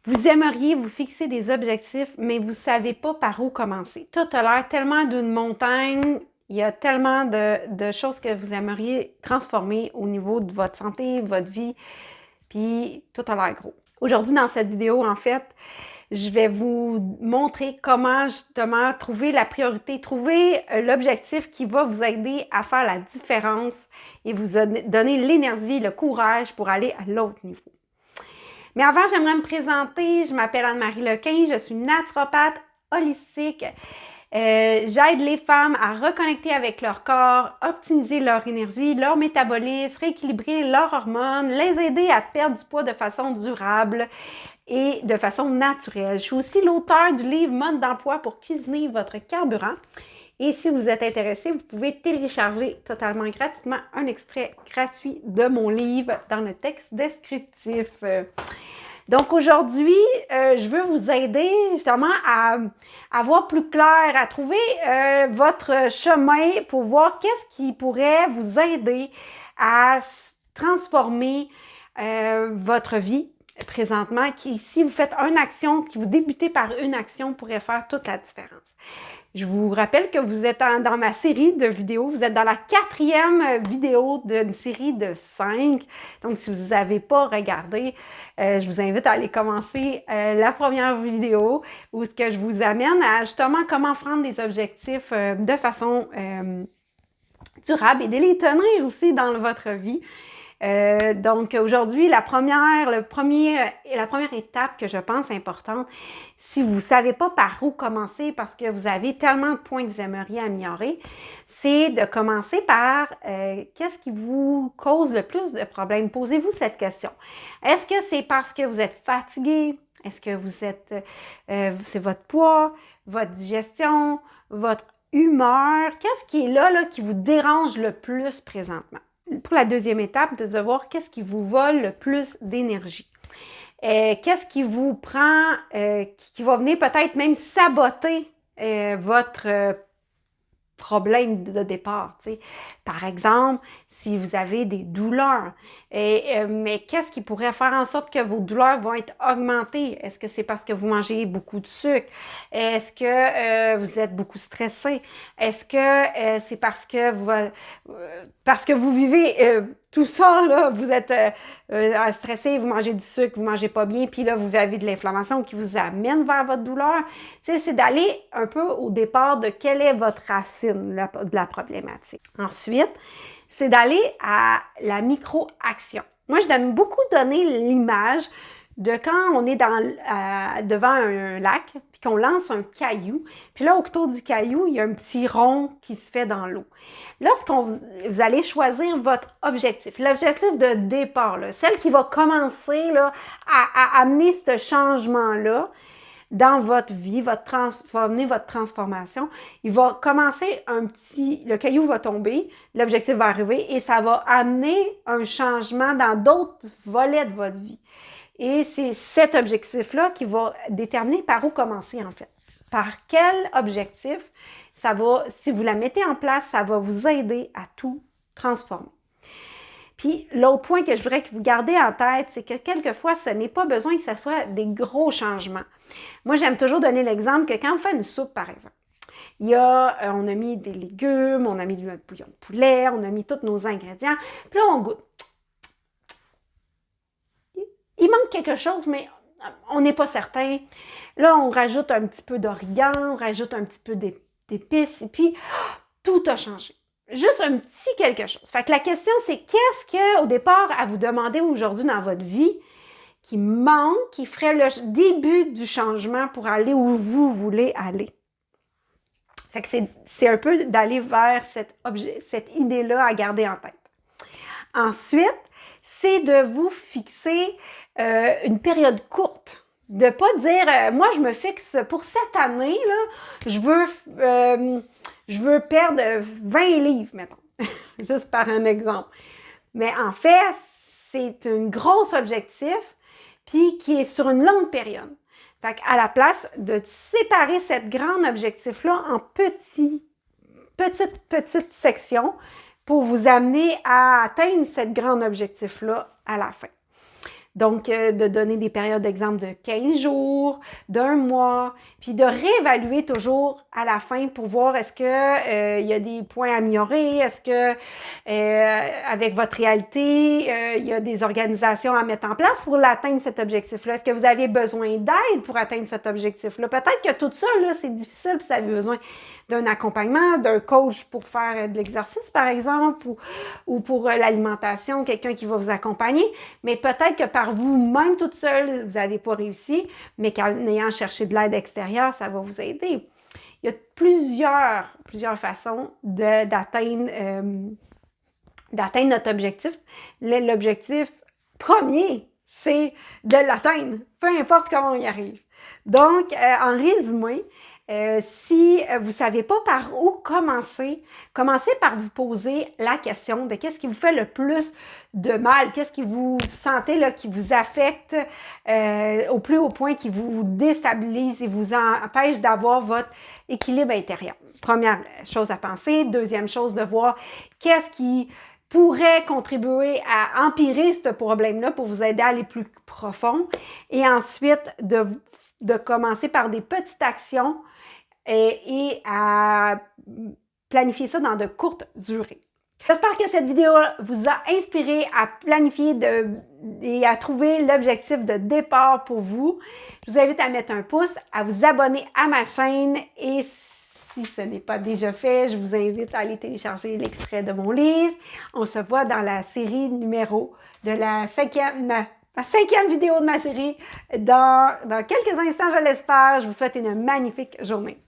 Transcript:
Vous aimeriez vous fixer des objectifs, mais vous ne savez pas par où commencer. Tout a l'air tellement d'une montagne, il y a tellement de choses que vous aimeriez transformer au niveau de votre santé, de votre vie, puis tout a l'air gros. Aujourd'hui, dans cette vidéo, en fait, je vais vous montrer comment justement trouver la priorité, trouver l'objectif qui va vous aider à faire la différence et vous donner l'énergie, le courage pour aller à l'autre niveau. Mais avant, j'aimerais me présenter. Je m'appelle Anne-Marie Lequin, je suis naturopathe holistique. J'aide les femmes à reconnecter avec leur corps, optimiser leur énergie, leur métabolisme, rééquilibrer leurs hormones, les aider à perdre du poids de façon durable et de façon naturelle. Je suis aussi l'auteure du livre Mode d'emploi pour cuisiner votre carburant. Et si vous êtes intéressé, vous pouvez télécharger totalement gratuitement un extrait gratuit de mon livre dans le texte descriptif. Donc aujourd'hui, je veux vous aider justement à voir plus clair, à trouver votre chemin pour voir qu'est-ce qui pourrait vous aider à transformer votre vie présentement. Si vous faites une action, que vous débutez par une action, pourrait faire toute la différence. Je vous rappelle que vous êtes dans ma série de vidéos. Vous êtes dans la 4e vidéo d'une série de 5. Donc, si vous n'avez pas regardé, je vous invite à aller commencer la première vidéo où ce que je vous amène à justement comment prendre des objectifs de façon durable et de les tenir aussi dans votre vie. Donc aujourd'hui, la première étape que je pense importante, si vous ne savez pas par où commencer parce que vous avez tellement de points que vous aimeriez améliorer, c'est de commencer par qu'est-ce qui vous cause le plus de problèmes? Posez-vous cette question. Est-ce que c'est parce que vous êtes fatigué? Est-ce que c'est votre poids, votre digestion, votre humeur? Qu'est-ce qui est là qui vous dérange le plus présentement? Pour la deuxième étape, de voir qu'est-ce qui vous vole le plus d'énergie. Qu'est-ce qui vous prend, qui va venir peut-être même saboter votre problème de départ. T'sais. Par exemple, si vous avez des douleurs, mais qu'est-ce qui pourrait faire en sorte que vos douleurs vont être augmentées? Est-ce que c'est parce que vous mangez beaucoup de sucre? Est-ce que vous êtes beaucoup stressé? Est-ce que c'est parce que vous vivez tout ça, là, vous êtes stressé, vous mangez du sucre, vous mangez pas bien, puis là, vous avez de l'inflammation qui vous amène vers votre douleur. T'sais, c'est d'aller un peu au départ de quelle est votre racine de la problématique. Ensuite, c'est d'aller à la micro-action. Moi, je donne beaucoup donner l'image de quand on est devant un lac, puis qu'on lance un caillou, puis là, autour du caillou, il y a un petit rond qui se fait dans l'eau. Vous allez choisir votre objectif, l'objectif de départ, là, celle qui va commencer là, à amener ce changement-là dans votre vie, va amener votre transformation. Il va commencer le caillou va tomber, l'objectif va arriver et ça va amener un changement dans d'autres volets de votre vie. Et c'est cet objectif-là qui va déterminer par où commencer, en fait. Par quel objectif si vous la mettez en place, ça va vous aider à tout transformer. Puis, l'autre point que je voudrais que vous gardez en tête, c'est que quelquefois, ce n'est pas besoin que ce soit des gros changements. Moi, j'aime toujours donner l'exemple que quand on fait une soupe, par exemple, on a mis des légumes, on a mis du bouillon de poulet, on a mis tous nos ingrédients, puis là, on goûte. Il manque quelque chose, mais on n'est pas certain. Là, on rajoute un petit peu d'origan, on rajoute un petit peu d'épices, et puis tout a changé. Juste un petit quelque chose. Fait que la question, c'est qu'est-ce que, au départ, à vous demander aujourd'hui dans votre vie qui manque, qui ferait le début du changement pour aller où vous voulez aller? Fait que c'est un peu d'aller vers cette idée-là à garder en tête. Ensuite, c'est de vous fixer une période courte. De pas dire, moi, je me fixe pour cette année, là, je veux perdre 20 livres, mettons, juste par un exemple. Mais en fait, c'est un gros objectif, puis qui est sur une longue période. Fait qu'à la place de séparer cette grande objectif-là en petites sections pour vous amener à atteindre cette grande objectif-là à la fin. Donc, de donner des périodes d'exemple de 15 jours, d'un mois, puis de réévaluer toujours à la fin pour voir est-ce que il y a des points à améliorer, est-ce que avec votre réalité, il y a des organisations à mettre en place pour l'atteindre cet objectif-là. Est-ce que vous avez besoin d'aide pour atteindre cet objectif-là? Peut-être que tout ça, là, c'est difficile, puis vous avez besoin d'un accompagnement, d'un coach pour faire de l'exercice, par exemple, ou pour l'alimentation, quelqu'un qui va vous accompagner. Mais peut-être que par vous-même, toute seule, vous n'avez pas réussi, mais qu'en ayant cherché de l'aide extérieure, ça va vous aider. Il y a plusieurs façons d'atteindre notre objectif. L'objectif premier, c'est de l'atteindre, peu importe comment on y arrive. Donc, en résumé, si vous savez pas par où commencer, commencez par vous poser la question de qu'est-ce qui vous fait le plus de mal, qu'est-ce qui vous sentez là, qui vous affecte au plus haut point, qui vous déstabilise et vous empêche d'avoir votre équilibre intérieur. Première chose à penser. Deuxième chose, de voir qu'est-ce qui pourrait contribuer à empirer ce problème-là pour vous aider à aller plus profond. Et ensuite, de commencer par des petites actions et à planifier ça dans de courtes durées. J'espère que cette vidéo vous a inspiré à planifier et à trouver l'objectif de départ pour vous. Je vous invite à mettre un pouce, à vous abonner à ma chaîne et si ce n'est pas déjà fait, je vous invite à aller télécharger l'extrait de mon livre. On se voit dans la série numéro de la cinquième vidéo de ma série dans quelques instants, je l'espère. Je vous souhaite une magnifique journée.